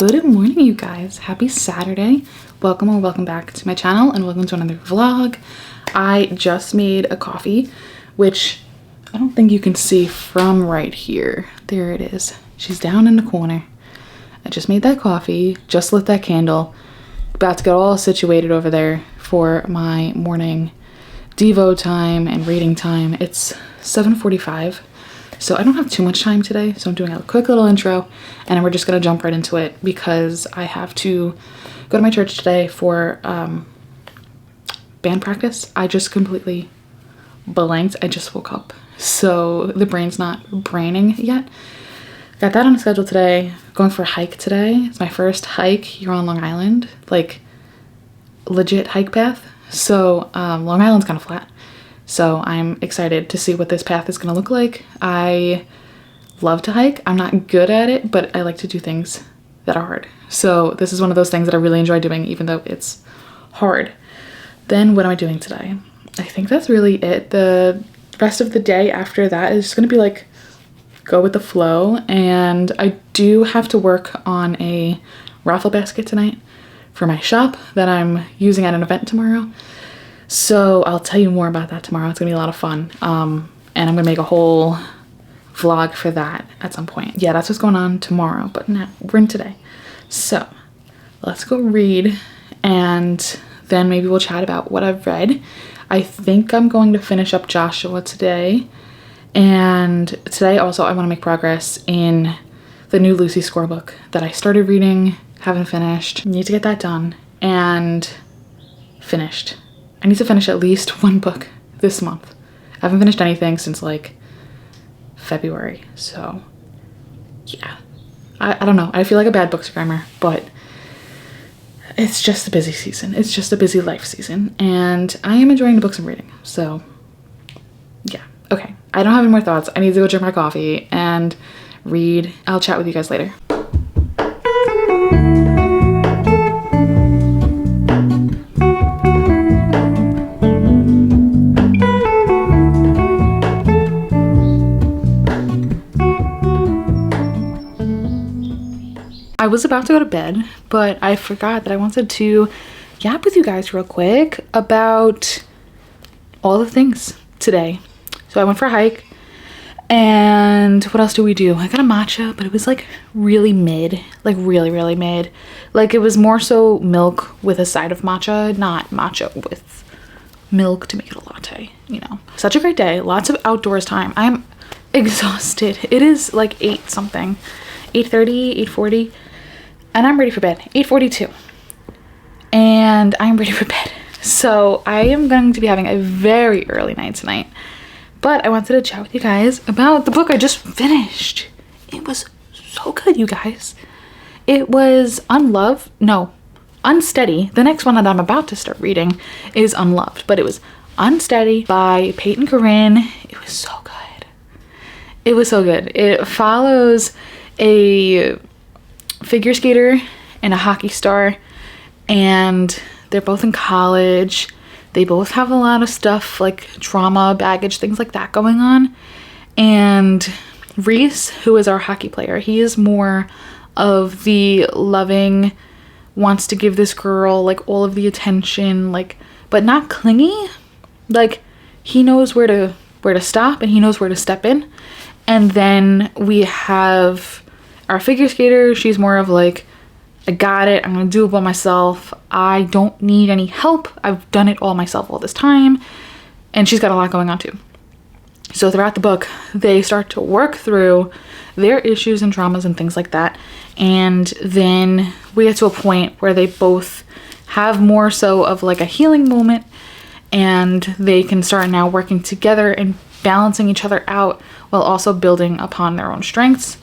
Good morning, you guys. Happy Saturday. Welcome or welcome back to my channel and welcome to another vlog. I just made a coffee, which I don't think you can see from right here. There it is. She's down in the corner. I just made that coffee, just lit that candle. About to get all situated over there for my morning Devo time and reading time. It's 7:45. So I don't have too much time today, so I'm doing a quick little intro and then we're just gonna jump right into it because I have to go to my church today for band practice. I just completely blanked. I just woke up, so the brain's not braining yet. Got that on the schedule today. Going for a hike today. It's my first hike here on Long Island, like legit hike path. So Long Island's kind of flat. So I'm excited to see what this path is gonna look like. I love to hike. I'm not good at it, but I like to do things that are hard. So this is one of those things that I really enjoy doing, even though it's hard. Then what am I doing today? I think that's really it. The rest of the day after that is just gonna be like, go with the flow. And I do have to work on a raffle basket tonight for my shop that I'm using at an event tomorrow. So I'll tell you more about that tomorrow. It's gonna be a lot of fun. And I'm gonna make a whole vlog for that at some point. Yeah, that's what's going on tomorrow, but now we're in today. So let's go read and then maybe we'll chat about what I've read. I think I'm going to finish up Joshua today. And today also I wanna make progress in the new Lucy scorebook that I started reading, haven't finished. Need to get that done and finished. I need to finish at least one book this month. I haven't finished anything since like February, so yeah. I don't know. I feel like a bad bookstagrammer, but it's just a busy season. It's just a busy life season, and I am enjoying the books I'm reading, so yeah. Okay, I don't have any more thoughts. I need to go drink my coffee and read. I'll chat with you guys later. I was about to go to bed, but I forgot that I wanted to yap with you guys real quick about all the things today. So I went for a hike, and what else do we do? I got a matcha, but it was like really mid, like really mid. Like it was more so milk with a side of matcha, not matcha with milk to make it a latte, you know. Such a great day, lots of outdoors time. I'm exhausted. It is like 8 something, 8:30, 8:40. And I'm ready for bed, 8:42. And I'm ready for bed. So I am going to be having a very early night tonight. But I wanted to chat with you guys about the book I just finished. It was so good, you guys. It was Unsteady. The next one that I'm about to start reading is Unloved. But it was Unsteady by Peyton Corinne. It was so good. It was so good. It follows a figure skater and a hockey star, and they're both in college. They both have a lot of stuff like trauma, baggage, things like that going on. And Reese, who is our hockey player, he is more of the loving, wants to give this girl like all of the attention, like, but not clingy. Like he knows where to stop and he knows where to step in. And then we have our figure skater. She's more of like, I got it, I'm gonna do it by myself, I don't need any help, I've done it all myself all this time. And she's got a lot going on too. So throughout the book they start to work through their issues and traumas and things like that, and then we get to a point where they both have more so of like a healing moment, and they can start now working together and balancing each other out while also building upon their own strengths.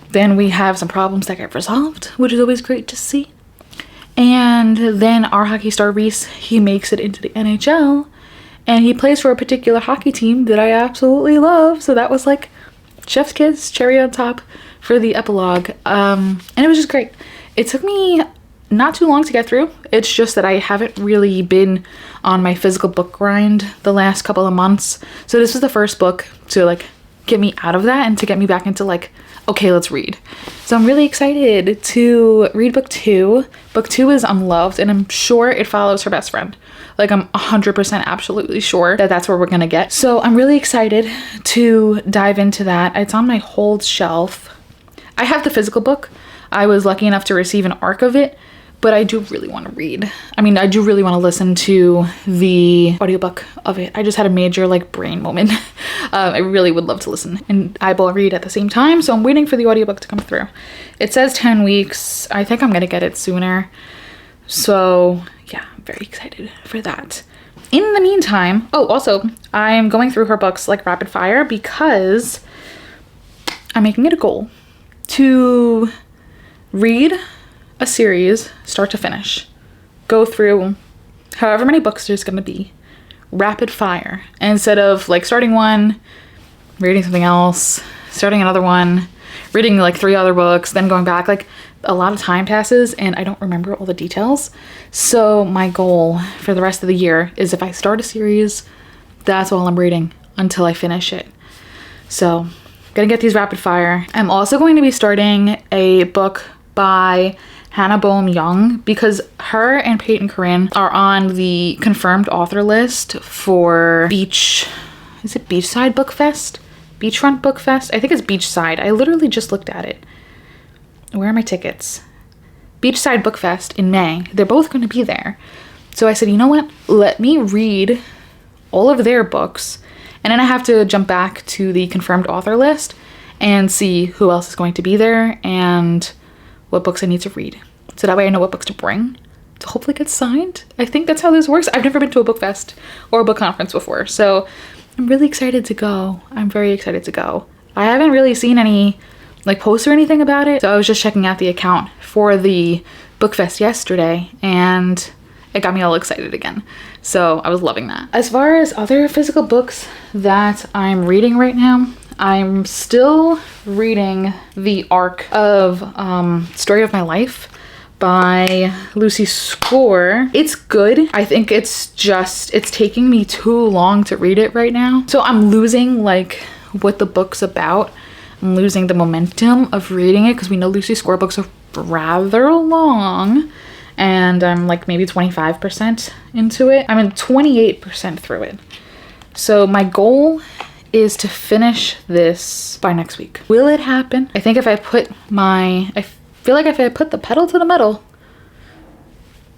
Then we have some problems that get resolved, which is always great to see. And then our hockey star Reese, he makes it into the NHL and he plays for a particular hockey team that I absolutely love. So that was like chef's kiss, cherry on top for the epilogue. And it was just great. It took me not too long to get through. It's just that I haven't really been on my physical book grind the last couple of months. So this was the first book to like get me out of that and to get me back into like, okay, let's read. So I'm really excited to read book 2. Book 2 is Unloved, and I'm sure it follows her best friend. Like, I'm 100% absolutely sure that that's where we're gonna get. So I'm really excited to dive into that. It's on my hold shelf. I have the physical book. I was lucky enough to receive an ARC of it, but I do really want to read. I mean, I do really want to listen to the audiobook of it. I just had a major like brain moment. I really would love to listen and eyeball read at the same time. So I'm waiting for the audiobook to come through. It says 10 weeks. I think I'm gonna get it sooner. So yeah, I'm very excited for that. In the meantime, oh, also I'm going through her books like rapid fire because I'm making it a goal to read a series start to finish, go through however many books there's going to be, rapid fire, instead of like starting one, reading something else, starting another one, reading like 3 other books, then going back. Like, a lot of time passes and I don't remember all the details. So my goal for the rest of the year is if I start a series, that's all I'm reading until I finish it. So I'm gonna get these rapid fire. I'm also going to be starting a book by Hannah Boehm Young because her and Peyton Corinne are on the confirmed author list for Beachside Book Fest? Beachfront Book Fest? I think it's Beachside. I literally just looked at it. Where are my tickets? Beachside Book Fest in May. They're both going to be there. So I said, you know what? Let me read all of their books, and then I have to jump back to the confirmed author list and see who else is going to be there and what books I need to read. So that way I know what books to bring to hopefully get signed. I think that's how this works. I've never been to a book fest or a book conference before, so I'm really excited to go. I'm very excited to go. I haven't really seen any like posts or anything about it, so I was just checking out the account for the book fest yesterday and it got me all excited again. So I was loving that. As far as other physical books that I'm reading right now, I'm still reading the arc of Story of My Life by Lucy Score. It's good. I think it's taking me too long to read it right now. So I'm losing like what the book's about. I'm losing the momentum of reading it because we know Lucy Score books are rather long, and I'm like maybe 25% into it. I'm in 28% through it. So my goal is to finish this by next week. Will it happen? I think if I put the pedal to the metal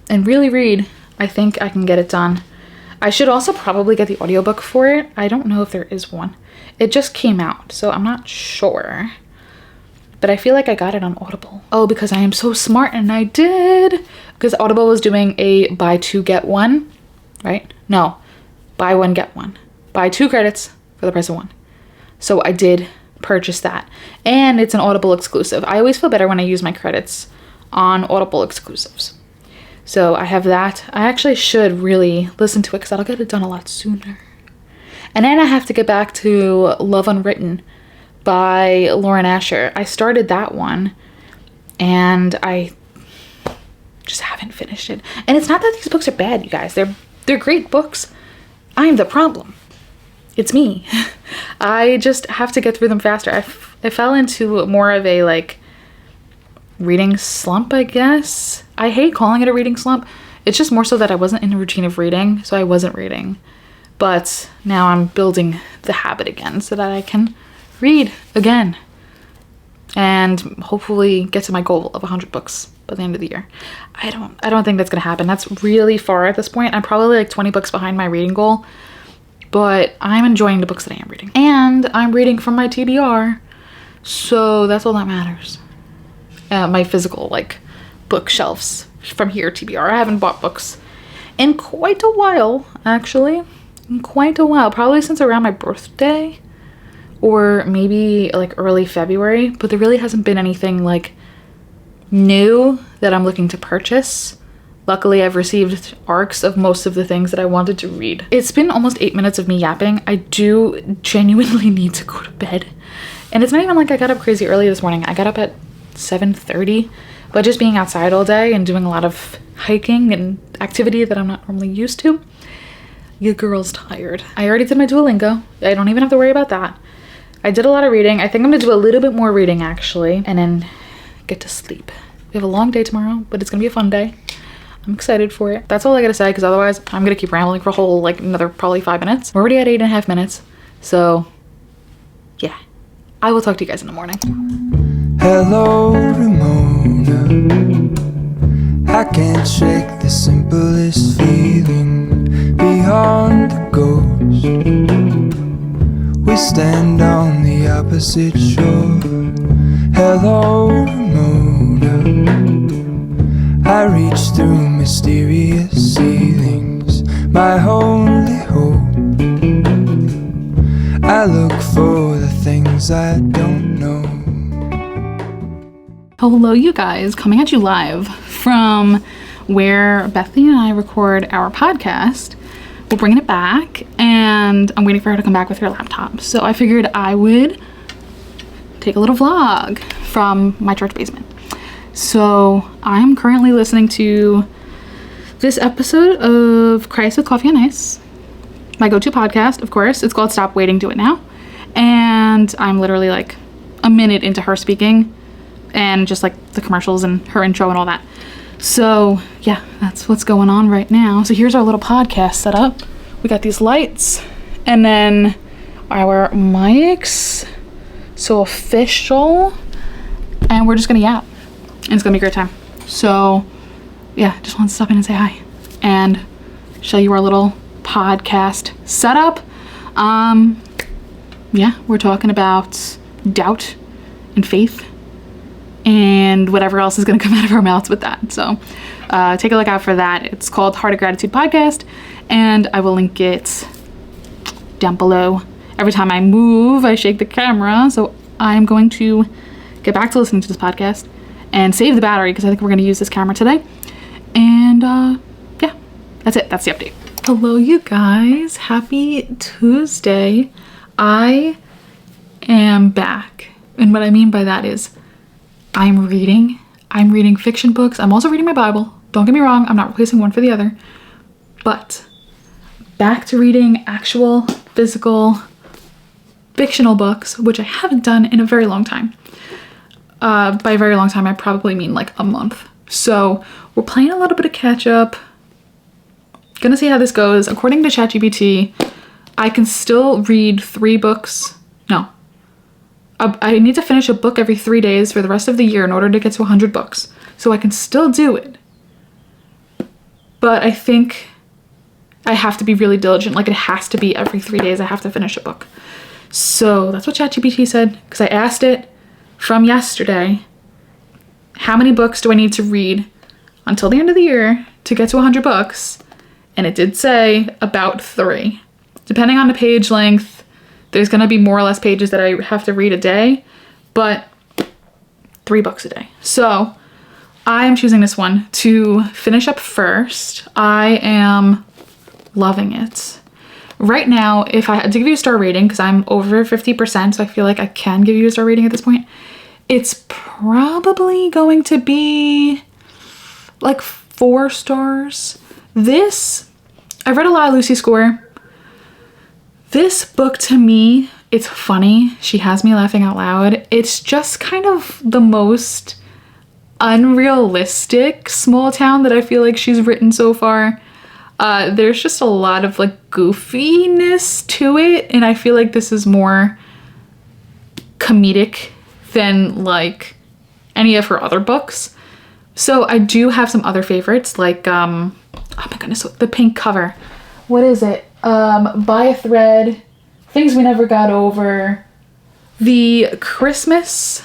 and really read, I think I can get it done. I should also probably get the audiobook for it. I don't know if there is one. It just came out, so I'm not sure. But I feel like I got it on Audible. Oh, because I am so smart and I did. Because Audible was doing a buy 2 get 1, right? No, buy 1 get 1. Buy 2 credits for the price of 1. So I did purchase that. And it's an Audible exclusive. I always feel better when I use my credits on Audible exclusives. So I have that. I actually should really listen to it because that'll get it done a lot sooner. And then I have to get back to Love Unwritten by Lauren Asher. I started that one and I just haven't finished it. And it's not that these books are bad, you guys. They're great books. I'm the problem. It's me. I just have to get through them faster. I fell into more of a like reading slump, I guess. I hate calling it a reading slump. It's just more so that I wasn't in a routine of reading, so I wasn't reading. But now I'm building the habit again so that I can read again and hopefully get to my goal of 100 books by the end of the year. I don't think that's gonna happen. That's really far at this point. I'm probably like 20 books behind my reading goal, but I'm enjoying the books that I am reading. And I'm reading from my TBR, so that's all that matters. My physical like bookshelves from here TBR. I haven't bought books in quite a while, actually. In quite a while, probably since around my birthday or maybe like early February, but there really hasn't been anything like new that I'm looking to purchase. Luckily, I've received ARCs of most of the things that I wanted to read. It's been almost 8 minutes of me yapping. I do genuinely need to go to bed. And it's not even like I got up crazy early this morning. I got up at 7:30, but just being outside all day and doing a lot of hiking and activity that I'm not normally used to, your girl's tired. I already did my Duolingo. I don't even have to worry about that. I did a lot of reading. I think I'm gonna do a little bit more reading actually, and then get to sleep. We have a long day tomorrow, but it's gonna be a fun day. I'm excited for it. That's all I gotta say, because otherwise I'm gonna keep rambling for a whole, like, another probably 5 minutes. We're already at 8.5 minutes. So yeah, I will talk to you guys in the morning. Hello, Ramona. I can't shake the simplest feeling beyond the ghost. We stand on the opposite shore. Hello, Ramona. I reach through mysterious ceilings, my only hope. I look for the things I don't know. Hello, you guys, coming at you live from where Bethany and I record our podcast. We're bringing it back, and I'm waiting for her to come back with her laptop. So I figured I would take a little vlog from my church basement. So I'm currently listening to this episode of Christ with Coffee and Ice, my go-to podcast, of course. It's called Stop Waiting, Do It Now. And I'm literally like a minute into her speaking and just like the commercials and her intro and all that. So yeah, that's what's going on right now. So here's our little podcast setup. We got these lights and then our mics. So official. And we're just gonna yap. And it's gonna be a great time. So yeah, just want to stop in and say hi and show you our little podcast setup. Yeah, we're talking about doubt and faith and whatever else is going to come out of our mouths with that. So take a look out for that. It's called Heart of Gratitude Podcast, and I will link it down below. Every time I move, I shake the camera, so I'm going to get back to listening to this podcast and save the battery because I think we're going to use this camera today. And yeah, that's it. That's the update. Hello, you guys. Happy Tuesday. I am back. And what I mean by that is I'm reading fiction books. I'm also reading my Bible. Don't get me wrong. I'm not replacing one for the other. But back to reading actual physical fictional books, which I haven't done in a very long time. By a very long time, I probably mean like a month. So we're playing a little bit of catch up. Gonna see how this goes. According to ChatGPT, I can still read 3 books. No. I need to finish a book every 3 days for the rest of the year in order to get to 100 books. So I can still do it. But I think I have to be really diligent. Like, it has to be every 3 days I have to finish a book. So that's what ChatGPT said. Because I asked it from yesterday, how many books do I need to read until the end of the year to get to 100 books? And it did say about 3. Depending on the page length, there's going to be more or less pages that I have to read a day, but 3 books a day. So I am choosing this one to finish up first. I am loving it. Right now, if I had to give you a star rating, because I'm over 50%, so I feel like I can give you a star rating at this point, it's probably going to be like 4 stars. I've read a lot of Lucy Score. This book, to me, it's funny. She has me laughing out loud. It's just kind of the most unrealistic small town that I feel like she's written so far. There's just a lot of like goofiness to it, and I feel like this is more comedic than like any of her other books. So I do have some other favorites, like oh my goodness, the pink cover. What is it? By a Thread, Things We Never Got Over, the Christmas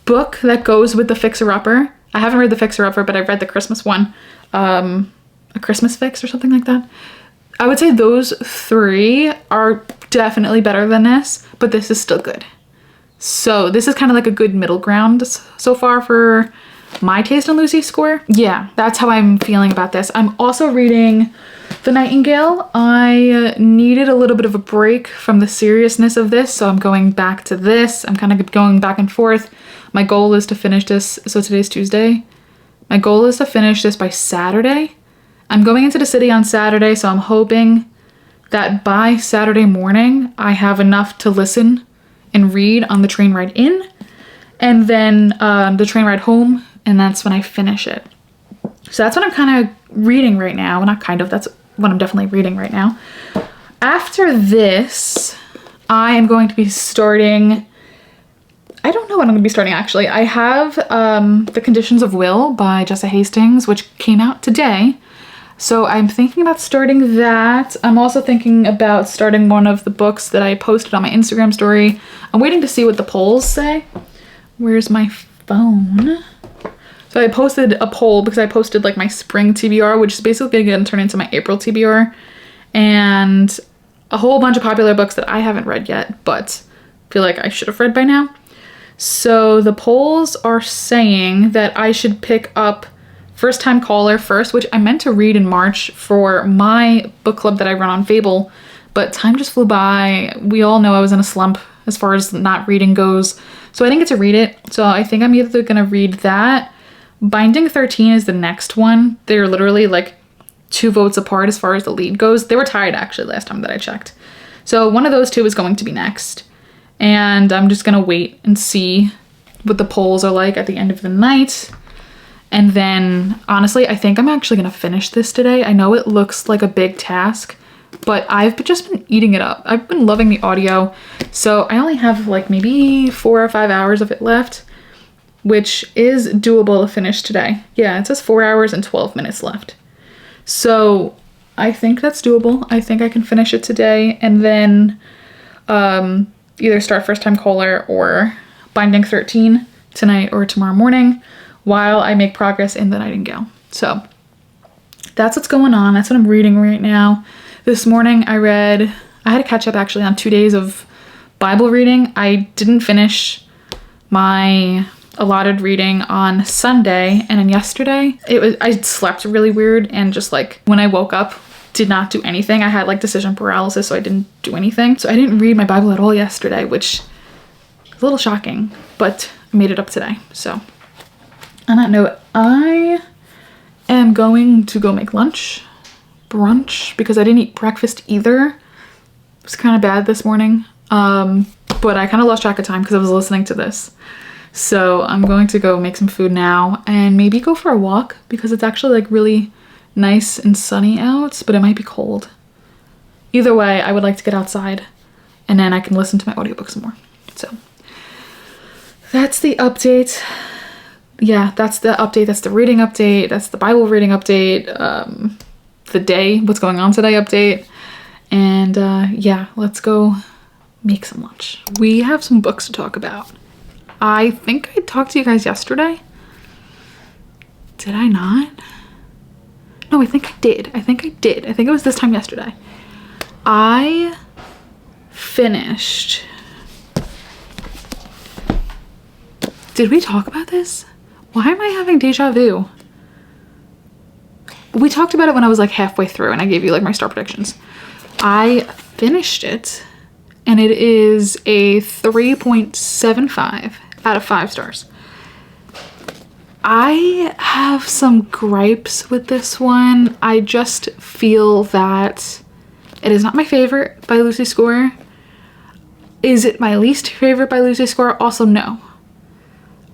book that goes with the Fixer Upper. I haven't read the Fixer Upper, but I've read the Christmas one, A Christmas Fix or something like that. I would say those 3 are definitely better than this, but this is still good. So this is kind of like a good middle ground so far for my taste in Lucy Score. Yeah, that's how I'm feeling about this. I'm also reading The Nightingale. I needed a little bit of a break from the seriousness of this, so I'm going back to this. I'm kind of going back and forth. My goal is to finish this. So today's Tuesday. My goal is to finish this by Saturday. I'm going into the city on Saturday, so I'm hoping that by Saturday morning I have enough to listen and read on the train ride in, and then the train ride home, and that's when I finish it. So that's what I'm kind of reading right now. Well, not kind of, that's what I'm definitely reading right now. After this, I am going to be starting, I don't know what I'm going to be starting actually. I have The Conditions of Will by Jessa Hastings, which came out today. So I'm thinking about starting that. I'm also thinking about starting one of the books that I posted on my Instagram story. I'm waiting to see what the polls say. Where's my phone? So I posted a poll because I posted like my spring TBR, which is basically going to turn into my April TBR. And a whole bunch of popular books that I haven't read yet, but feel like I should have read by now. So the polls are saying that I should pick up First Time Caller first, which I meant to read in March for my book club that I run on Fable, but time just flew by. We all know I was in a slump as far as not reading goes, so I didn't get to read it. So I think I'm either gonna read that. Binding 13 is the next one. They're literally like 2 votes apart as far as the lead goes. They were tied actually last time that I checked. So one of those 2 is going to be next. And I'm just gonna wait and see what the polls are like at the end of the night. And then, honestly, I think I'm actually gonna finish this today. I know it looks like a big task, but I've just been eating it up. I've been loving the audio. So I only have like maybe 4 or 5 hours of it left, which is doable to finish today. Yeah, it says 4 hours and 12 minutes left. So I think that's doable. I think I can finish it today and then either start First Time Caller or Binding 13 tonight or tomorrow morning, while I make progress in The Nightingale. So that's what's going on. That's what I'm reading right now. This morning I had to catch up actually on 2 days of Bible reading. I didn't finish my allotted reading on Sunday, and then yesterday I slept really weird, and just like when I woke up did not do anything. I had like decision paralysis, so I didn't do anything. So I didn't read my Bible at all yesterday, which is a little shocking, but I made it up today. So on that note, I am going to go make brunch, because I didn't eat breakfast either. It was kind of bad this morning, but I kind of lost track of time because I was listening to this. So I'm going to go make some food now and maybe go for a walk, because it's actually like really nice and sunny out, but it might be cold. Either way, I would like to get outside and then I can listen to my audiobook some more. So that's the update. Yeah, that's the update. That's the reading update. That's the Bible reading update. The day, what's going on today update. And yeah, let's go make some lunch. We have some books to talk about. I think I talked to you guys yesterday. Did I not? No, I think I did. I think it was this time yesterday. I finished. Did we talk about this? Why am I having deja vu? We talked about it when I was like halfway through and I gave you like my star predictions. I finished it and it is a 3.75 out of 5 stars. I have some gripes with this one. I just feel that it is not my favorite by Lucy Score. Is it my least favorite by Lucy Score? Also, no.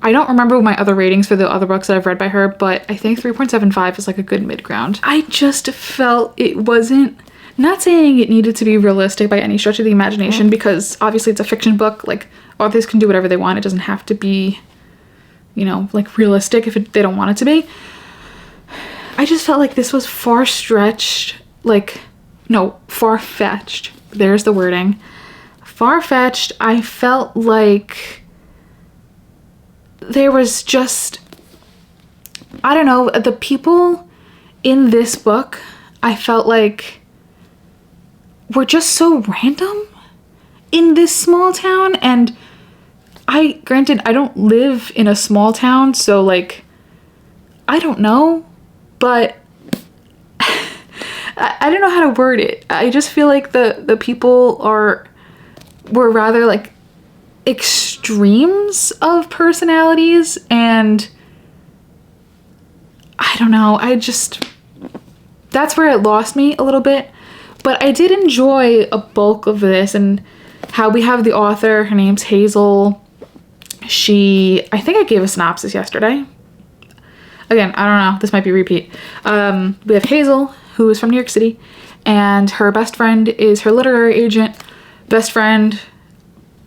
I don't remember my other ratings for the other books that I've read by her, but I think 3.75 is like a good mid-ground. I just felt it wasn't, not saying it needed to be realistic by any stretch of the imagination, because obviously it's a fiction book. Like, authors can do whatever they want. It doesn't have to be, you know, like realistic if they don't want it to be. I just felt like this was far-stretched, like, no, far-fetched. There's the wording. Far-fetched. I felt like there was just, I don't know, the people in this book, I felt like were just so random in this small town. And granted, I don't live in a small town, so like, I don't know, but I don't know how to word it. I just feel like the people were rather like extremes of personalities, and I don't know, that's where it lost me a little bit. But I did enjoy a bulk of this, and how we have the author, her name's Hazel. I think I gave a synopsis yesterday. Again, I don't know, this might be a repeat. We have Hazel, who is from New York City, and her best friend is her literary agent. Best friend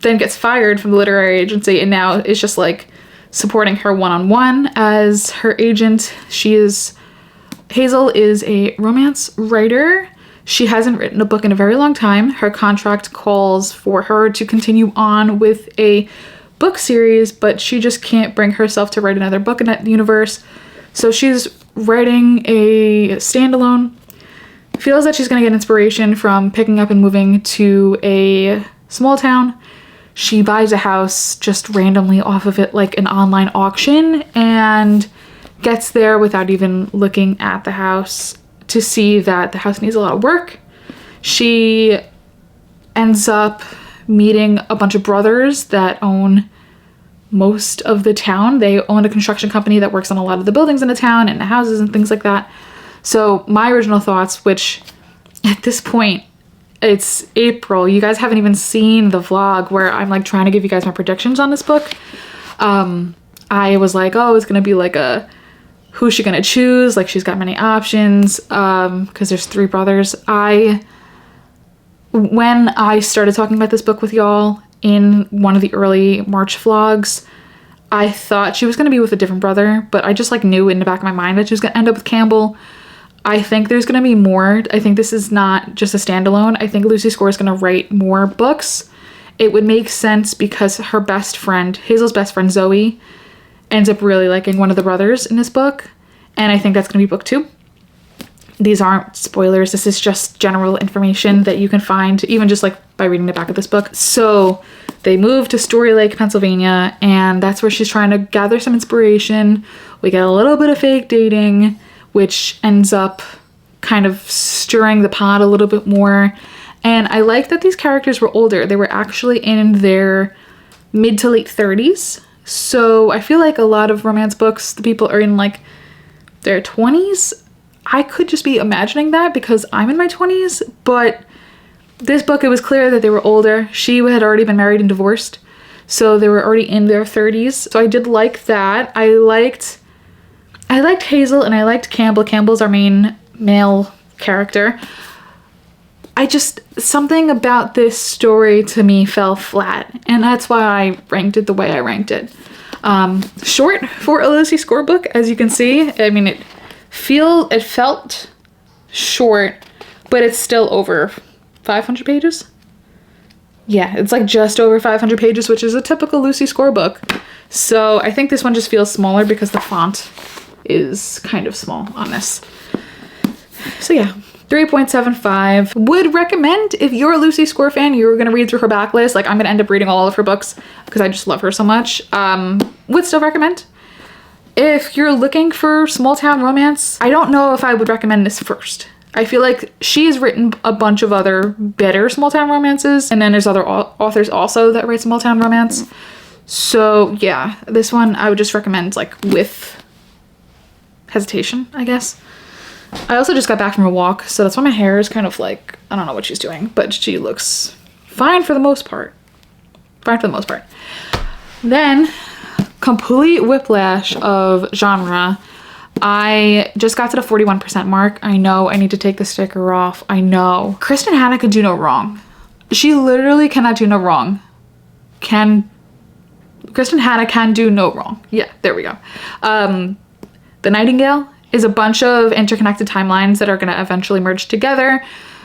then gets fired from the literary agency and now is just like supporting her one-on-one as her agent. Hazel is a romance writer. She hasn't written a book in a very long time. Her contract calls for her to continue on with a book series, but she just can't bring herself to write another book in that universe. So she's writing a standalone. Feels that she's going to get inspiration from picking up and moving to a small town. She buys a house just randomly off of it, like an online auction, and gets there without even looking at the house to see that the house needs a lot of work. She ends up meeting a bunch of brothers that own most of the town. They own a construction company that works on a lot of the buildings in the town and the houses and things like that. So my original thoughts, which at this point, it's April. You guys haven't even seen the vlog where I'm like trying to give you guys my predictions on this book. I was like, oh, it's going to be like a, who's she going to choose? Like she's got many options because there's 3 brothers. When I started talking about this book with y'all in one of the early March vlogs, I thought she was going to be with a different brother, but I just like knew in the back of my mind that she was going to end up with Campbell. I think there's going to be more. I think this is not just a standalone. I think Lucy Score is going to write more books. It would make sense because her best friend, Hazel's best friend Zoe, ends up really liking one of the brothers in this book. And I think that's going to be book 2. These aren't spoilers. This is just general information that you can find even just like by reading the back of this book. So they move to Story Lake, Pennsylvania, and that's where she's trying to gather some inspiration. We get a little bit of fake dating, which ends up kind of stirring the pot a little bit more. And I like that these characters were older. They were actually in their mid to late 30s. So I feel like a lot of romance books, the people are in like their 20s. I could just be imagining that because I'm in my 20s, but this book, it was clear that they were older. She had already been married and divorced, so they were already in their 30s. So I did like that. I liked Hazel and I liked Campbell. Campbell's our main male character. Something about this story to me fell flat, and that's why I ranked it the way I ranked it. Short for a Lucy Score book, as you can see. I mean, it felt short, but it's still over 500 pages. Yeah, it's like just over 500 pages, which is a typical Lucy Score book. So I think this one just feels smaller because the font is kind of small on this. So yeah, 3.75. Would recommend if you're a Lucy Score fan, you're gonna read through her backlist. Like I'm gonna end up reading all of her books because I just love her so much. Would still recommend. If you're looking for small town romance, I don't know if I would recommend this first. I feel like she's written a bunch of other better small town romances, and then there's other authors also that write small town romance. So yeah, this one I would just recommend like with hesitation, I guess. I also just got back from a walk, so that's why my hair is kind of like, I don't know what she's doing, but she looks fine for the most part. Fine for the most part. Then, complete whiplash of genre. I just got to the 41% mark. I know I need to take the sticker off. I know. Kristen Hanna could do no wrong. She literally cannot do no wrong. Kristen Hanna can do no wrong. Yeah, there we go. The Nightingale is a bunch of interconnected timelines that are going to eventually merge together.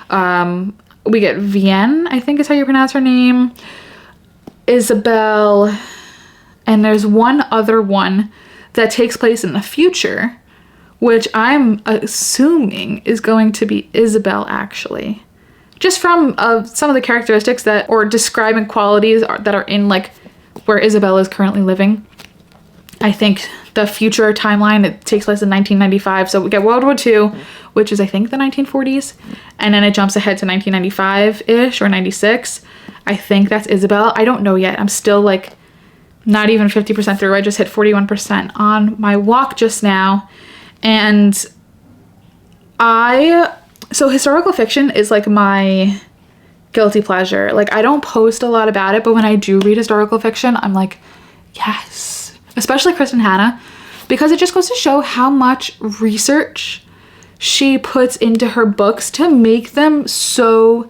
We get Vienne, I think is how you pronounce her name. Isabel. And there's one other one that takes place in the future, which I'm assuming is going to be Isabel, actually. Just from some of the characteristics or describing qualities that are in like where Isabel is currently living. I think the future timeline, it takes place in 1995. So we get World War II, which is I think the 1940s. And then it jumps ahead to 1995-ish or 96. I think that's Isabel. I don't know yet. I'm still like not even 50% through. I just hit 41% on my walk just now. And so historical fiction is like my guilty pleasure. Like, I don't post a lot about it, but when I do read historical fiction, I'm like, yes. Especially Kristen Hanna, because it just goes to show how much research she puts into her books to make them so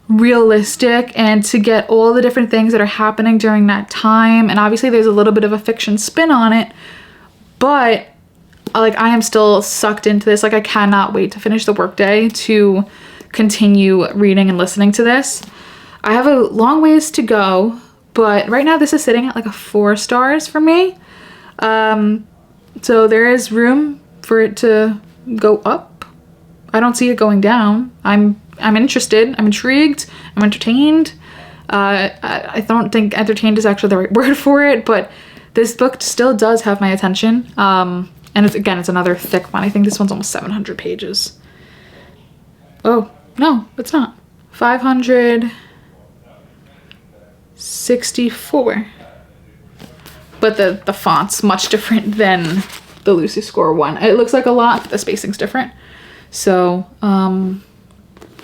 realistic and to get all the different things that are happening during that time. And obviously there's a little bit of a fiction spin on it, but like, I am still sucked into this. Like, I cannot wait to finish the workday to continue reading and listening to this. I have a long ways to go, but right now this is sitting at like a 4 stars for me. So there is room for it to go up. I don't see it going down. I'm interested, I'm intrigued, I'm entertained. I don't think entertained is actually the right word for it, but this book still does have my attention. And it's another thick one. I think this one's almost 700 pages. Oh, no, it's not. 564. But the font's much different than the Lucy Score one. It looks like a lot, but the spacing's different. So,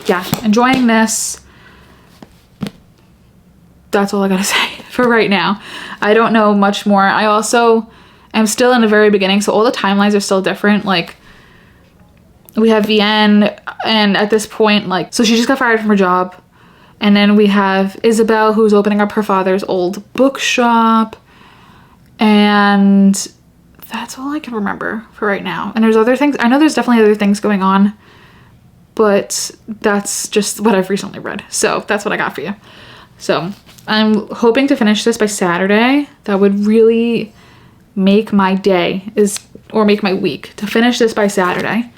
yeah, enjoying this. That's all I gotta say for right now. I don't know much more. I also am still in the very beginning, so all the timelines are still different. Like, we have Vienne, and at this point, like, so she just got fired from her job. And then we have Isabel, who's opening up her father's old bookshop. And that's all I can remember for right now. And there's other things. I know there's definitely other things going on, but that's just what I've recently read. So that's what I got for you. So I'm hoping to finish this by Saturday. That would really make my day, or make my week, to finish this by Saturday.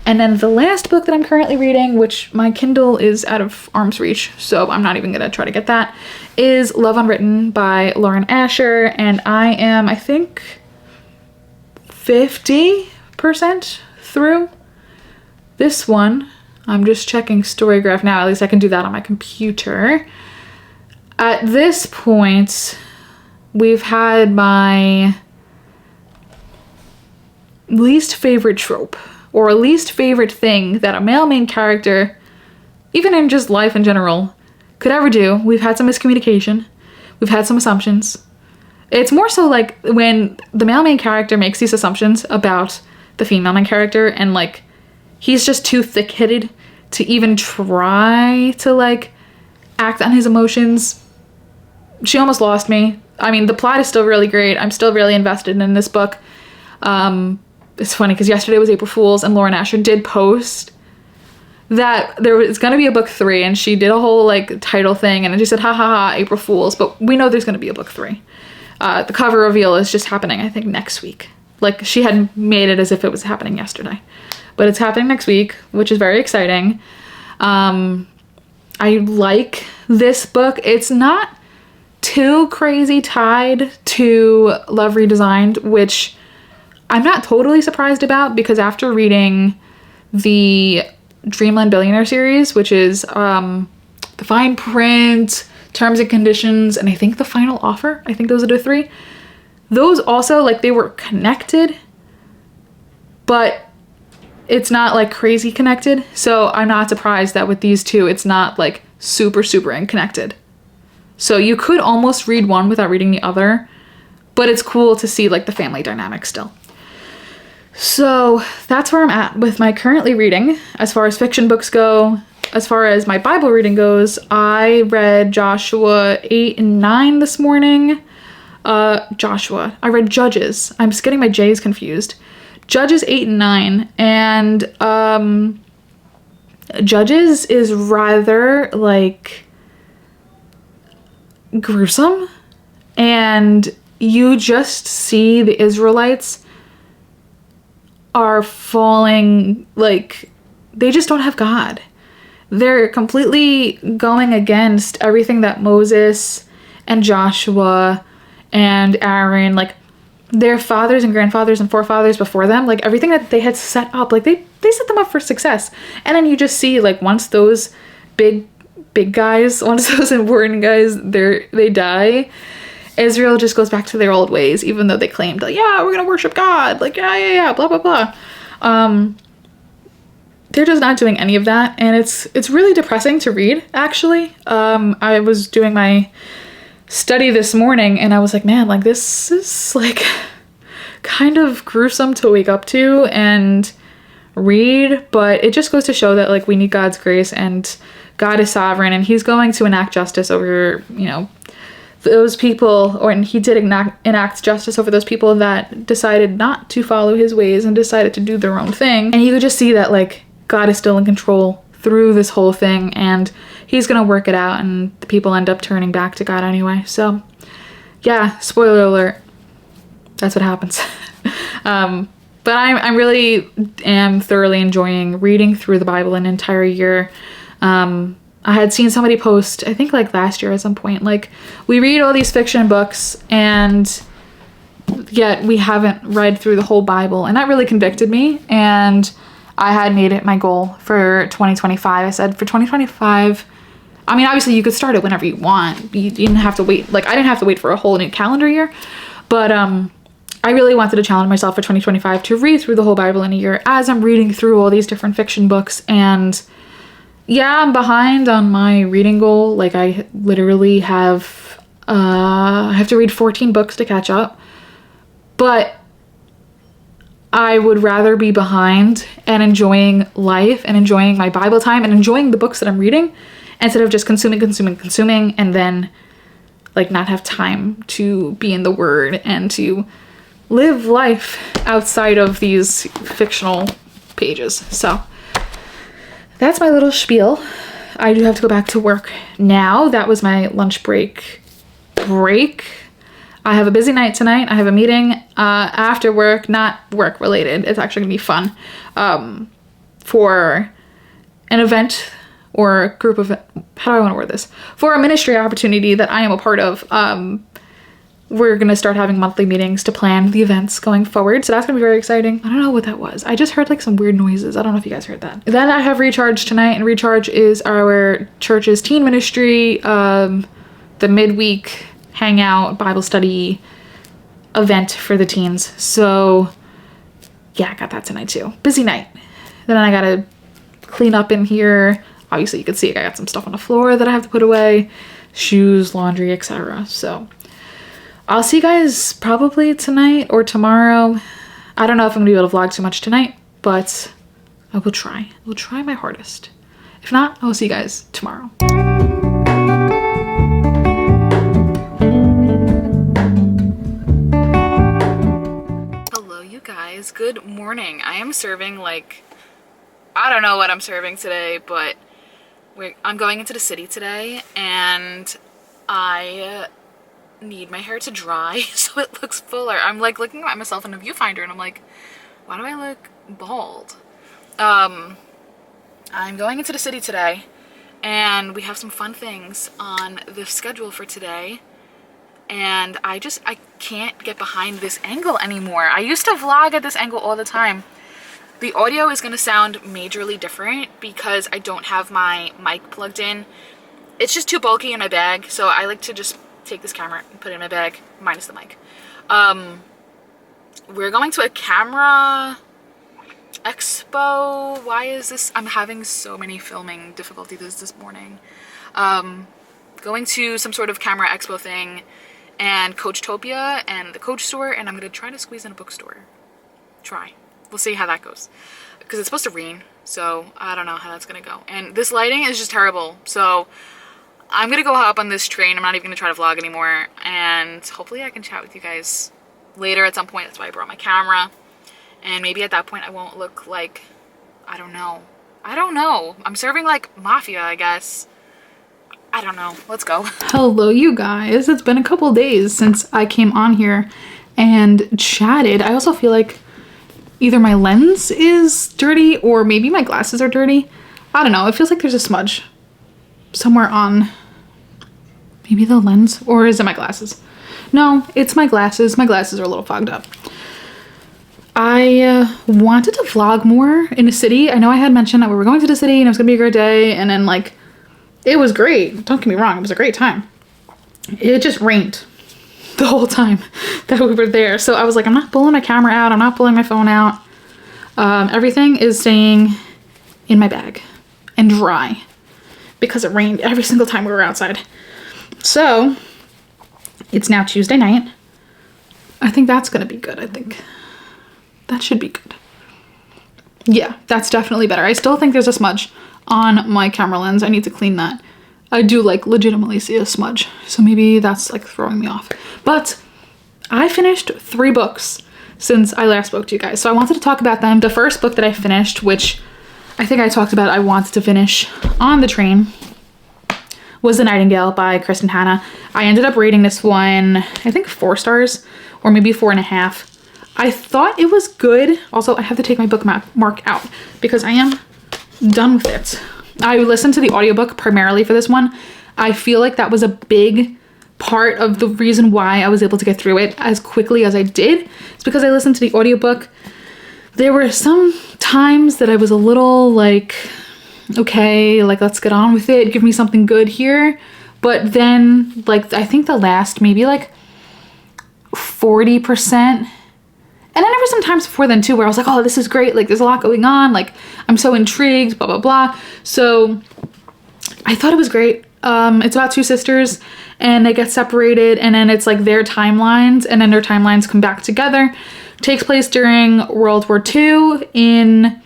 And then the last book that I'm currently reading, which my Kindle is out of arm's reach, so I'm not even gonna try to get that, is Love Unwritten by Lauren Asher. And I am, I think, 50% through this one. I'm just checking Storygraph now. At least I can do that on my computer. At this point, we've had my least favorite trope, or least favorite thing that a male main character, even in just life in general, could ever do. We've had some miscommunication. We've had some assumptions. It's more so like when the male main character makes these assumptions about the female main character, and like, he's just too thick-headed to even try to like act on his emotions. She almost lost me. I mean, the plot is still really great. I'm still really invested in this book. It's funny because yesterday was April Fool's, and Lauren Asher did post that there was going to be a book 3, and she did a whole like title thing, and then she said, ha ha ha, April Fool's, but we know there's going to be a book 3. The cover reveal is just happening, I think, next week. Like, she had made it as if it was happening yesterday, but it's happening next week, which is very exciting. I like this book. It's not too crazy tied to Love Redesigned, which I'm not totally surprised about, because after reading the Dreamland Billionaire series, which is the Fine Print, Terms and Conditions, and I think The Final Offer, I think those are the 3. Those also, like, they were connected, but it's not like crazy connected. So I'm not surprised that with these two, it's not like super, super unconnected. So you could almost read one without reading the other, but it's cool to see like the family dynamic still. So that's where I'm at with my currently reading as far as fiction books go. As far as my Bible reading goes, I read Joshua 8 and 9 this morning. I read Judges. I'm just getting my J's confused. Judges 8 and 9. And Judges is rather like gruesome. And you just see the Israelites are falling, like, they just don't have God. They're completely going against everything that Moses and Joshua and Aaron, like their fathers and grandfathers and forefathers before them, like everything that they had set up, like they set them up for success. And then you just see, like, once those big guys, once those important guys, they die, Israel just goes back to their old ways, even though they claimed, like, yeah, we're gonna worship God, like, yeah, blah, blah, blah. they're just not doing any of that, and it's really depressing to read, actually. I was doing my study this morning, and I was like, man, like, this is, like, kind of gruesome to wake up to and read, but it just goes to show that, like, we need God's grace, and God is sovereign, and he's going to enact justice over, you know, those people, and he did enact justice over those people that decided not to follow his ways and decided to do their own thing. And you could just see that, like, God is still in control through this whole thing, and he's gonna work it out, and the people end up turning back to God anyway. So yeah, spoiler alert, that's what happens. But I really am thoroughly enjoying reading through the Bible an entire year. I had seen somebody post, I think like last year at some point, like, we read all these fiction books and yet we haven't read through the whole Bible, and that really convicted me, and I had made it my goal for 2025. I said for 2025, I mean, obviously you could start it whenever you want. You didn't have to wait, like, I didn't have to wait for a whole new calendar year, but I really wanted to challenge myself for 2025 to read through the whole Bible in a year as I'm reading through all these different fiction books. And yeah, I'm behind on my reading goal. Like, I literally have to read 14 books to catch up, but I would rather be behind and enjoying life and enjoying my Bible time and enjoying the books that I'm reading instead of just consuming and then, like, not have time to be in the Word and to live life outside of these fictional pages. So that's my little spiel. I do have to go back to work now. That was my lunch break. I have a busy night tonight. I have a meeting after work, not work related. It's actually gonna be fun, for an event or group of, how do I want to word this? For a ministry opportunity that I am a part of. We're gonna start having monthly meetings to plan the events going forward. So that's gonna be very exciting. I don't know what that was. I just heard like some weird noises. I don't know if you guys heard that. Then I have Recharge tonight, and Recharge is our church's teen ministry, the midweek hangout Bible study event for the teens. So yeah, I got that tonight too. Busy night. Then I gotta clean up in here. Obviously you can see I got some stuff on the floor that I have to put away, shoes, laundry, etc. So I'll see you guys probably tonight or tomorrow. I don't know if I'm gonna be able to vlog too much tonight, but I will try. I will try my hardest. If not, I will see you guys tomorrow. Hello, you guys. Good morning. I am serving, like, I don't know what I'm serving today, but I'm going into the city today, and I need my hair to dry so it looks fuller. I'm like looking at myself in a viewfinder and I'm like, why do I look bald? I'm going into the city today, and we have some fun things on the schedule for today, and I can't get behind this angle anymore. I used to vlog at this angle all the time. The audio is going to sound majorly different because I don't have my mic plugged in. It's just too bulky in my bag, so I like to just take this camera and put it in my bag, minus the mic. We're going to a camera expo. Why is this? I'm having so many filming difficulties this morning. Going to some sort of camera expo thing, and Coachtopia and the Coach store, and I'm gonna try to squeeze in a bookstore. We'll see how that goes, because it's supposed to rain, so I don't know how that's gonna go. And this lighting is just terrible, so I'm gonna go hop on this train. I'm not even gonna try to vlog anymore, and hopefully I can chat with you guys later at some point. That's why I brought my camera, and maybe at that point I won't look like, I don't know. I'm serving like mafia, I guess. I don't know. Let's go. Hello, you guys. It's been a couple days since I came on here and chatted. I also feel like either my lens is dirty or maybe my glasses are dirty. I don't know. It feels like there's a smudge somewhere on maybe the lens, or is it my glasses? No, it's my glasses. My glasses are a little fogged up. I wanted to vlog more in the city. I know I had mentioned that we were going to the city and it was gonna be a great day, and then like it was great. Don't get me wrong, it was a great time. It just rained the whole time that we were there. So I was like, I'm not pulling my camera out. I'm not pulling my phone out. Everything is staying in my bag and dry because it rained every single time we were outside. So it's now Tuesday night. I think that's gonna be good. I think that should be good. Yeah, that's definitely better. I still think there's a smudge on my camera lens. I need to clean that. I do like legitimately see a smudge, so maybe that's like throwing me off. But I finished 3 books since I last spoke to you guys, so I wanted to talk about them. The first book that I finished, which I think I talked about I wanted to finish on the train, was The Nightingale by Kristen Hanna. I ended up rating this one, I think 4 stars, or maybe 4.5. I thought it was good. Also, I have to take my bookmark out because I am done with it. I listened to the audiobook primarily for this one. I feel like that was a big part of the reason why I was able to get through it as quickly as I did. It's because I listened to the audiobook. There were some times that I was a little like, okay, like let's get on with it. Give me something good here. But then like, I think the last maybe like 40%. And then there were some times before then too where I was like, oh, this is great. Like there's a lot going on. Like I'm so intrigued, blah, blah, blah. So I thought it was great. It's about 2 sisters and they get separated and then it's like their timelines and then their timelines come back together. Takes place during World War II in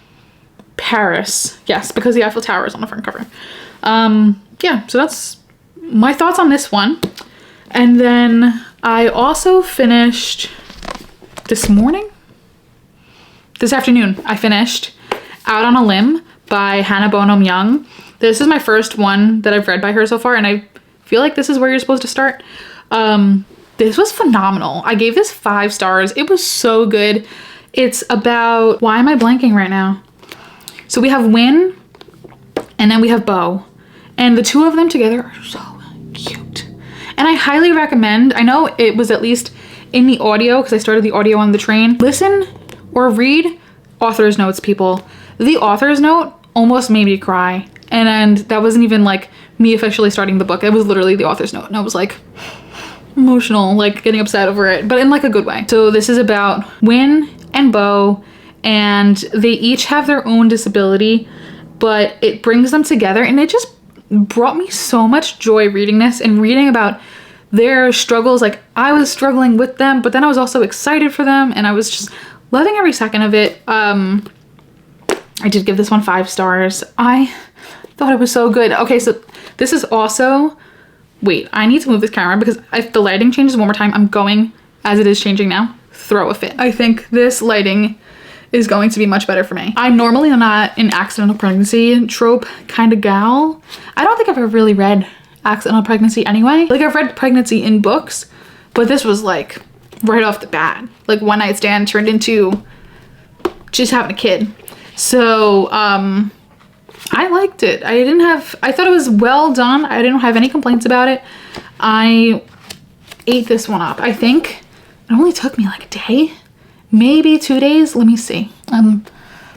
Paris. Yes, because the Eiffel Tower is on the front cover. Yeah, so that's my thoughts on this one. And then I also finished this afternoon, I finished Out on a Limb by Hannah Bonham Young. This is my first one that I've read by her so far, and I feel like this is where you're supposed to start. This was phenomenal. I gave this 5 stars. It was so good. It's about, why am I blanking right now? So we have Win, and then we have Bo, and the 2 of them together are so cute. And I highly recommend, I know it was at least in the audio, because I started the audio on the train. Listen or read author's notes, people. The author's note almost made me cry. And that wasn't even like me officially starting the book. It was literally the author's note. And I was like emotional, like getting upset over it, but in like a good way. So this is about Win and Bo, and they each have their own disability, but it brings them together. And it just brought me so much joy reading this and reading about their struggles. Like I was struggling with them, but then I was also excited for them and I was just loving every second of it. I did give this one 5 stars. I thought it was so good. Okay, so this is also, wait, I need to move this camera because if the lighting changes one more time, I'm going, as it is changing now, throw a fit. I think this lighting is going to be much better for me. I'm normally not an accidental pregnancy trope kind of gal. I don't think I've ever really read accidental pregnancy anyway. Like I've read pregnancy in books, but this was like right off the bat, like one night stand turned into just having a kid. So I liked it. I thought it was well done. I didn't have any complaints about it. I ate this one up. I think it only took me like a day, maybe 2 days. Let me see. I'm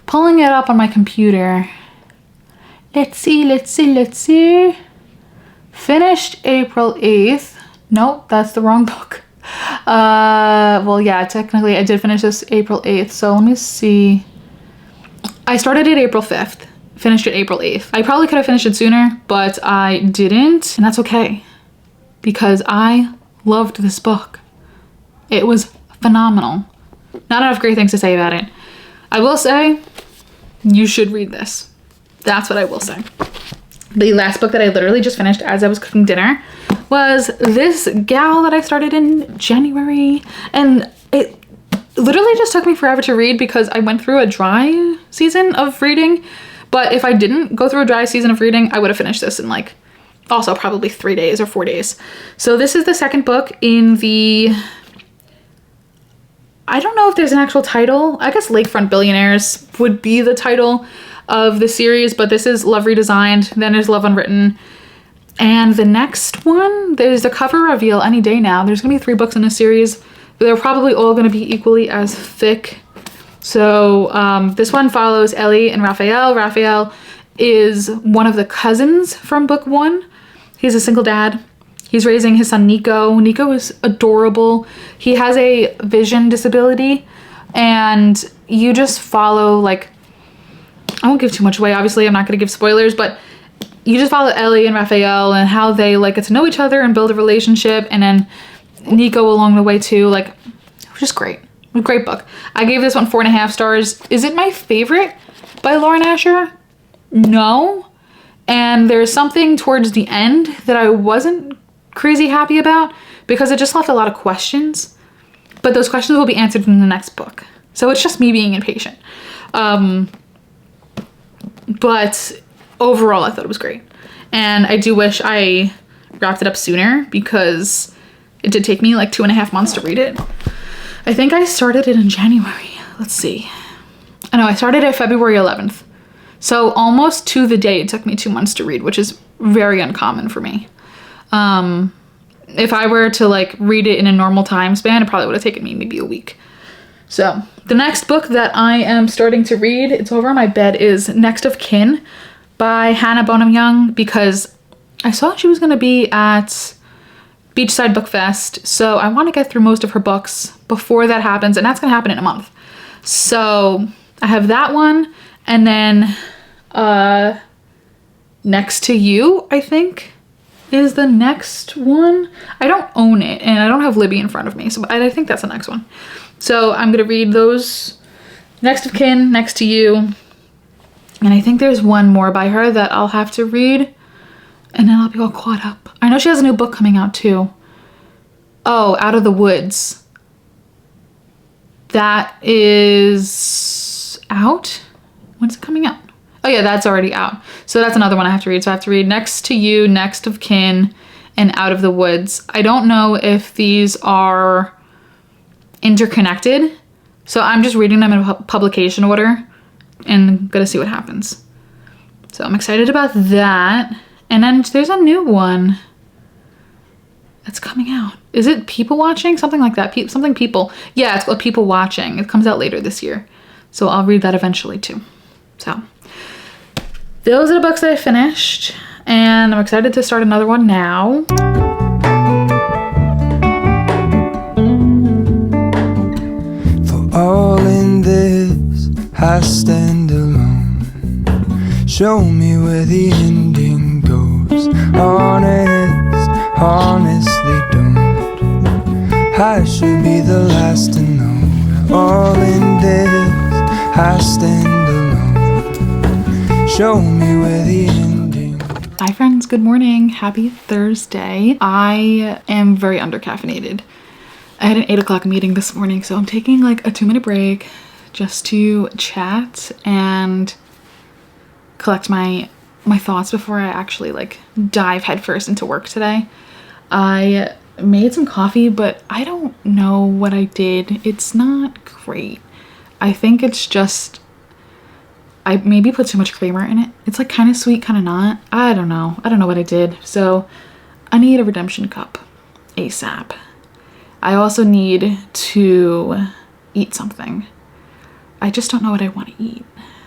pulling it up on my computer. Let's see. Finished April 8th. Nope, that's the wrong book. Well, yeah, technically I did finish this April 8th. So let me see. I started it April 5th, finished it April 8th. I probably could have finished it sooner, but I didn't, and that's okay because I loved this book. It was phenomenal. Not enough great things to say about it. I will say you should read this. That's what I will say. The last book that I literally just finished as I was cooking dinner was this gal that I started in January, and it literally just took me forever to read because I went through a dry season of reading. But if I didn't go through a dry season of reading, I would have finished this in like also probably 3 days or 4 days. So this is the second book in the, I don't know if there's an actual title. I guess Lakefront Billionaires would be the title of the series, but this is Love Redesigned. Then there's Love Unwritten. And the next one, there's the cover reveal any day now. There's gonna be 3 books in this series. They're probably all gonna be equally as thick. So this one follows Ellie and Raphael. Raphael is one of the cousins from book 1. He's a single dad. He's raising his son Nico. Nico is adorable. He has a vision disability, and you just follow like I won't give too much away. Obviously, I'm not going to give spoilers, but you just follow Ellie and Raphael and how they like get to know each other and build a relationship, and then Nico along the way too. Like, it was just great. A great book. I gave this one 4.5 stars. Is it my favorite by Lauren Asher? No. And there's something towards the end that I wasn't crazy happy about because it just left a lot of questions. But those questions will be answered in the next book. So it's just me being impatient. But overall, I thought it was great. And I do wish I wrapped it up sooner because it did take me like 2.5 months to read it. I think I started it in January. Let's see. I know I started it February 11th. So almost to the day it took me 2 months to read, which is very uncommon for me. If I were to like read it in a normal time span, it probably would have taken me maybe a week. So the next book that I am starting to read, it's over on my bed, is Next of Kin by Hannah Bonham Young, because I saw she was going to be at Beachside Book Fest. So I want to get through most of her books before that happens, and that's going to happen in a month. So I have that one, and then Next to You, I think, is the next one. I don't own it, and I don't have Libby in front of me, so I think that's the next one. So I'm gonna read those. Next of Kin, Next to You, and I think there's one more by her that I'll have to read, and then I'll be all caught up. I know she has a new book coming out too. Oh, Out of the Woods. That is out? When's it coming out? Oh yeah, that's already out. So that's another one I have to read. So I have to read Next to You, Next of Kin, and Out of the Woods. I don't know if these are interconnected. So I'm just reading them in publication order and gonna see what happens. So I'm excited about that. And then there's a new one that's coming out. Is it People Watching? Something like that. Something People. Yeah, it's called People Watching. It comes out later this year. So I'll read that eventually too. So those are the books that I finished, and I'm excited to start another one now. For all in this, I stand alone. Show me where the ending goes. Honestly don't. I should be the last to know. All in this, I stand alone. Show me where the ending. Hi friends, good morning. Happy Thursday. I am very undercaffeinated. I had an 8 o'clock meeting this morning, so I'm taking like a 2-minute break just to chat and collect my thoughts before I actually like dive headfirst into work today. I made some coffee, but I don't know what I did. It's not great. I think it's just I maybe put too much creamer in it. It's like kind of sweet, kind of not. I don't know. I don't know what I did. So I need a redemption cup ASAP. I also need to eat something. I just don't know what I want to eat.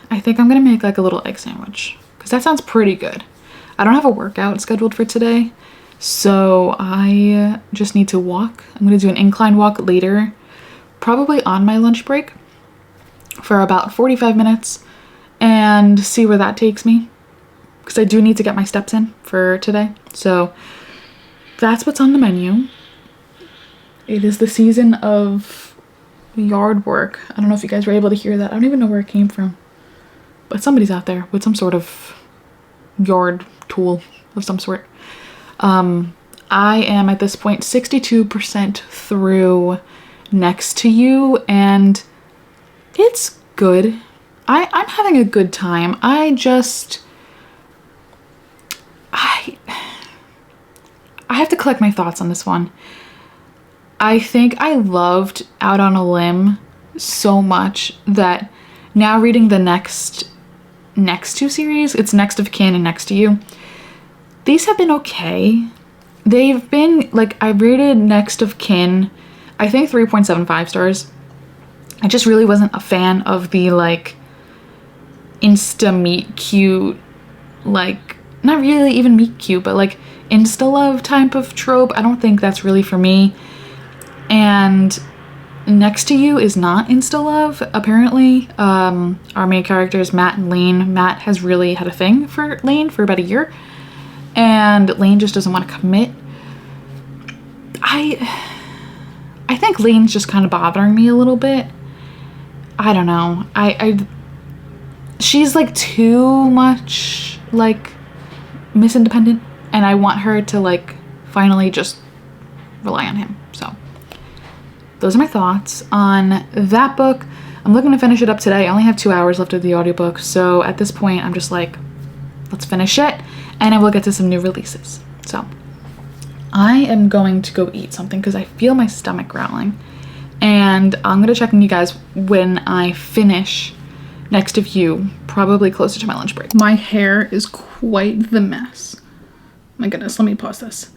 I think I'm going to make like a little egg sandwich because that sounds pretty good. I don't have a workout scheduled for today, so I just need to walk. I'm going to do an incline walk later, probably on my lunch break for about 45 minutes. And see where that takes me, because I do need to get my steps in for today. So that's what's on the menu. It is the season of yard work. I don't know if you guys were able to hear that. I don't even know where it came from, but somebody's out there with some sort of yard tool of some sort. I am at this point 62% through Next to You, and it's good. I'm having a good time. I have to collect my thoughts on this one. I think I loved Out on a Limb so much that now reading the next 2 series, it's Next of Kin and Next to You, these have been okay. They've been, like, I rated Next of Kin, I think 3.75 stars. I just really wasn't a fan of the, like, insta meet cute, like, not really even meet cute, but like insta love type of trope. I don't think that's really for me. And Next to You is not insta love, apparently. Our main characters, Matt and Lane. Matt has really had a thing for Lane for about a year, and Lane just doesn't want to commit. I think Lane's just kind of bothering me a little bit. I don't know. She's like too much like Miss Independent, and I want her to like finally just rely on him. So those are my thoughts on that book. I'm looking to finish it up today. I only have 2 hours left of the audiobook, so at this point I'm just like, let's finish it and then we'll get to some new releases. So I am going to go eat something because I feel my stomach growling, and I'm gonna check on you guys when I finish Next of You, probably closer to my lunch break. My hair is quite the mess. My goodness, let me pause this.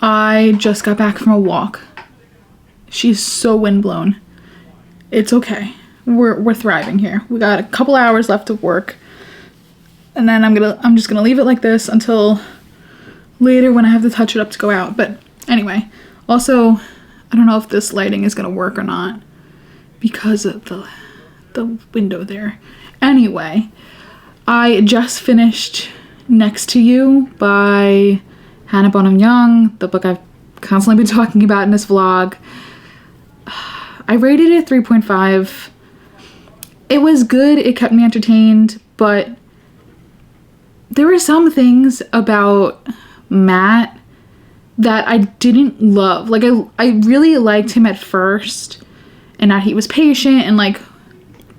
I just got back from a walk. She's so windblown. It's okay. We're thriving here. We got a couple hours left of work, and then I'm just gonna leave it like this until later when I have to touch it up to go out. But anyway, also I don't know if this lighting is gonna work or not because of the window there. Anyway, I just finished Next to You by Hannah Bonham Young, the book I've constantly been talking about in this vlog. I rated it 3.5. It was good, it kept me entertained, but there were some things about Matt that I didn't love. Like I really liked him at first, and that he was patient and like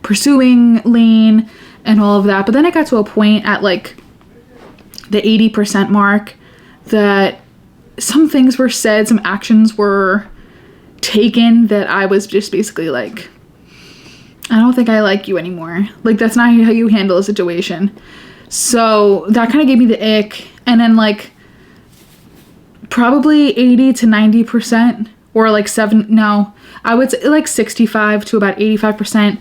pursuing Lane and all of that, but then it got to a point at like the 80% mark that some things were said, some actions were taken that I was just basically like, I don't think I like you anymore. Like, that's not how you handle a situation. So that kind of gave me the ick. And then like probably 80 to 90%, or like I would say like 65 to about 85%,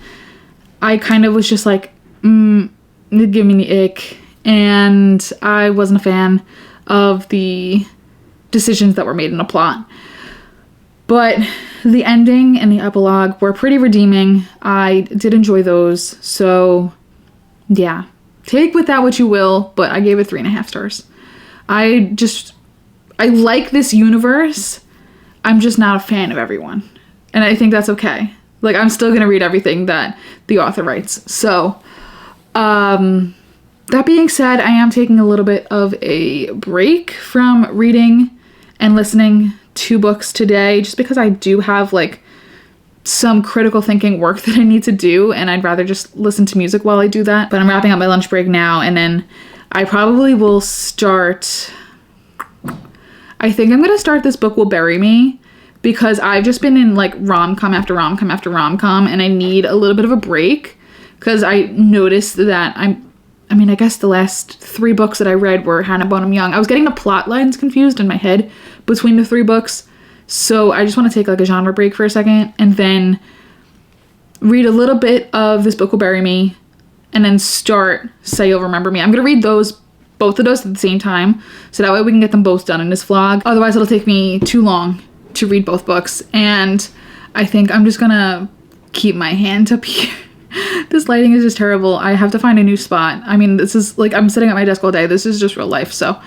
I kind of was just like, it gave me the ick, and I wasn't a fan of the decisions that were made in the plot. But the ending and the epilogue were pretty redeeming. I did enjoy those, so yeah, take with that what you will, but I gave it 3.5 stars. I like this universe. I'm just not a fan of everyone, and I think that's okay. Like, I'm still gonna read everything that the author writes. So, that being said, I am taking a little bit of a break from reading and listening to books today, just because I do have like some critical thinking work that I need to do, and I'd rather just listen to music while I do that. But I'm wrapping up my lunch break now, and then I probably will start, I think I'm gonna start This Book Will Bury Me, because I've just been in like rom-com after rom-com after rom-com, and I need a little bit of a break, because I noticed that I guess the last 3 books that I read were Hannah Bonham Young. I was getting the plot lines confused in my head between the 3 books, so I just want to take like a genre break for a second, and then read a little bit of This Book Will Bury Me, and then start Say You'll Remember Me. I'm gonna read both of those at the same time, so that way we can get them both done in this vlog. Otherwise it'll take me too long to read both books, and I think I'm just gonna keep my hand up here. This lighting is just terrible. I have to find a new spot. I mean, this is like, I'm sitting at my desk all day. This is just real life. So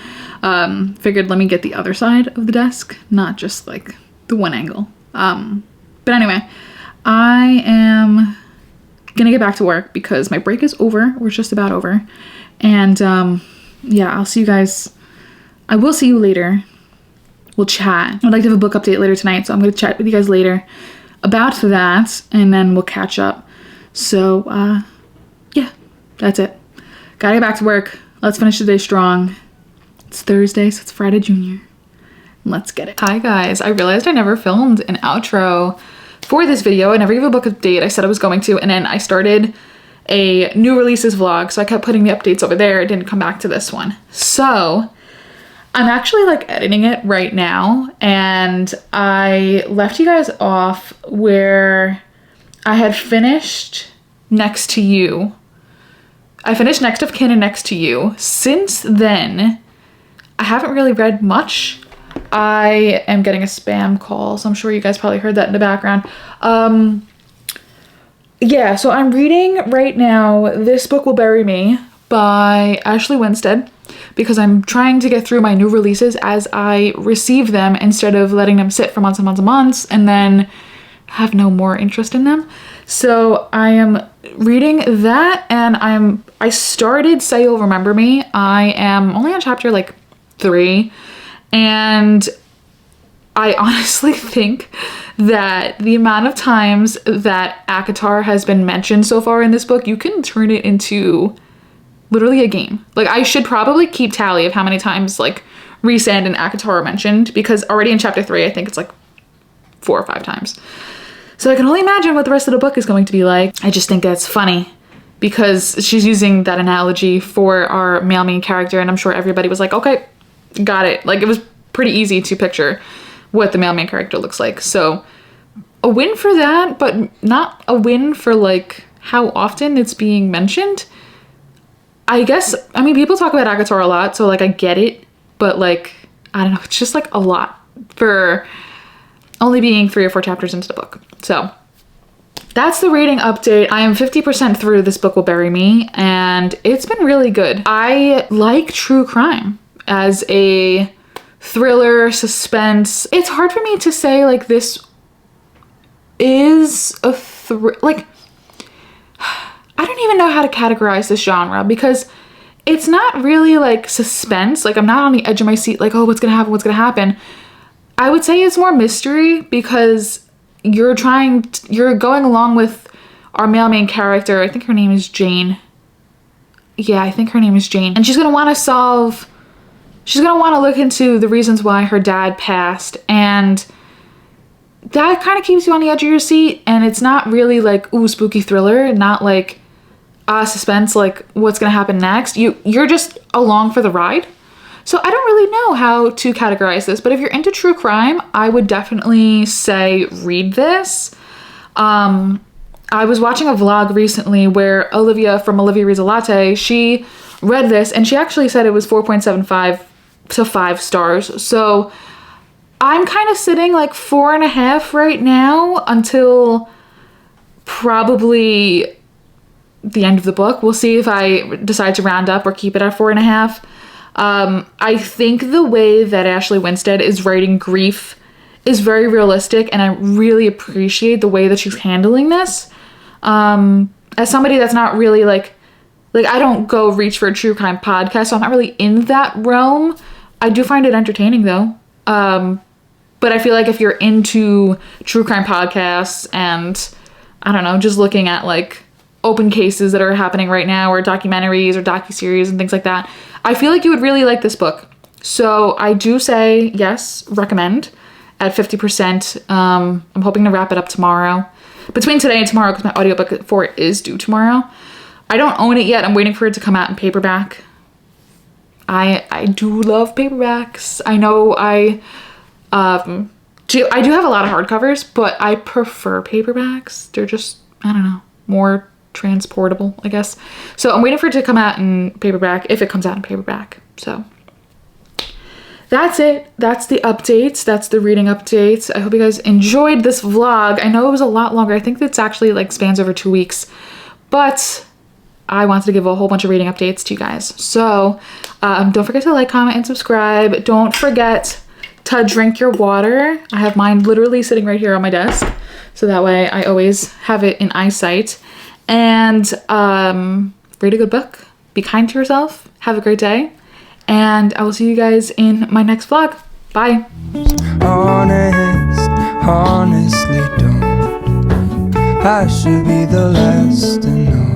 figured let me get the other side of the desk, not just like the one angle. But anyway, I am gonna get back to work because my break is over, or it's just about over. And yeah, I'll see you guys. I will see you later. We'll chat. I'd like to have a book update later tonight, so I'm gonna chat with you guys later about that, and then we'll catch up. So, yeah, that's it. Gotta get back to work. Let's finish the day strong. It's Thursday, so it's Friday Junior. Let's get it. Hi guys, I realized I never filmed an outro for this video. I never gave a book update. I said I was going to, and then I started a new releases vlog, so I kept putting the updates over there. I didn't come back to this one. So, I'm actually like editing it right now, and I left you guys off where I had finished Next to You. I finished Next of Kin and Next to You. Since then, I haven't really read much. I am getting a spam call, so I'm sure you guys probably heard that in the background. Yeah, so I'm reading right now This Book Will Bury Me by Ashley Winstead, because I'm trying to get through my new releases as I receive them instead of letting them sit for months and months and months and then have no more interest in them. So I am reading that, and I started Say You'll Remember Me. I am only on chapter like 3, and I honestly think that the amount of times that ACOTAR has been mentioned so far in this book, you can turn it into literally a game. Like, I should probably keep tally of how many times like Rhysand and ACOTAR are mentioned, because already in chapter 3, I think it's like 4 or 5 times. So I can only imagine what the rest of the book is going to be like. I just think that's funny because she's using that analogy for our male main character, and I'm sure everybody was like, okay, got it. Like, it was pretty easy to picture what the male main character looks like. So a win for that, but not a win for like how often it's being mentioned. I guess, I mean, people talk about ACOTAR a lot, so like I get it, but like, I don't know, it's just like a lot for only being 3 or 4 chapters into the book. So that's the reading update. I am 50% through This Book Will Bury Me, and it's been really good. I like true crime as a thriller, suspense. It's hard for me to say like this is a like, I don't even know how to categorize this genre, because it's not really like suspense. Like, I'm not on the edge of my seat like, oh, what's gonna happen, what's gonna happen. I would say it's more mystery, because you're going along with our male main character. I think her name is Jane. Yeah, I think her name is Jane. And she's gonna want to look into the reasons why her dad passed, and that kind of keeps you on the edge of your seat. And it's not really like, ooh, spooky thriller, not like suspense, like what's gonna happen next. You're just along for the ride. So I don't really know how to categorize this, but if you're into true crime, I would definitely say read this. I was watching a vlog recently where Olivia from Olivia Reads a Latte, she read this, and she actually said it was 4.75 to 5 stars. So I'm kind of sitting like 4.5 right now until probably the end of the book. We'll see if I decide to round up or keep it at 4.5. I think the way that Ashley Winstead is writing grief is very realistic, and I really appreciate the way that she's handling this. As somebody that's not really like I don't go reach for a true crime podcast, so I'm not really in that realm. I do find it entertaining though. But I feel like if you're into true crime podcasts and, I don't know, just looking at like open cases that are happening right now, or documentaries or docuseries and things like that, I feel like you would really like this book. So I do say yes, recommend at 50%. I'm hoping to wrap it up tomorrow. Between today and tomorrow, because my audiobook for it is due tomorrow. I don't own it yet. I'm waiting for it to come out in paperback. I do love paperbacks. I know I do have a lot of hardcovers, but I prefer paperbacks. They're just, I don't know, more transportable, I guess. So I'm waiting for it to come out in paperback, if it comes out in paperback. So that's it. That's the updates. That's the reading updates. I hope you guys enjoyed this vlog. I know it was a lot longer. I think it's actually like spans over 2 weeks, but I wanted to give a whole bunch of reading updates to you guys. So don't forget to like, comment, and subscribe. Don't forget to drink your water. I have mine literally sitting right here on my desk, so that way I always have it in eyesight. And read a good book. Be kind to yourself. Have a great day. And I will see you guys in my next vlog. Bye. Honestly don't. I should be the last to know.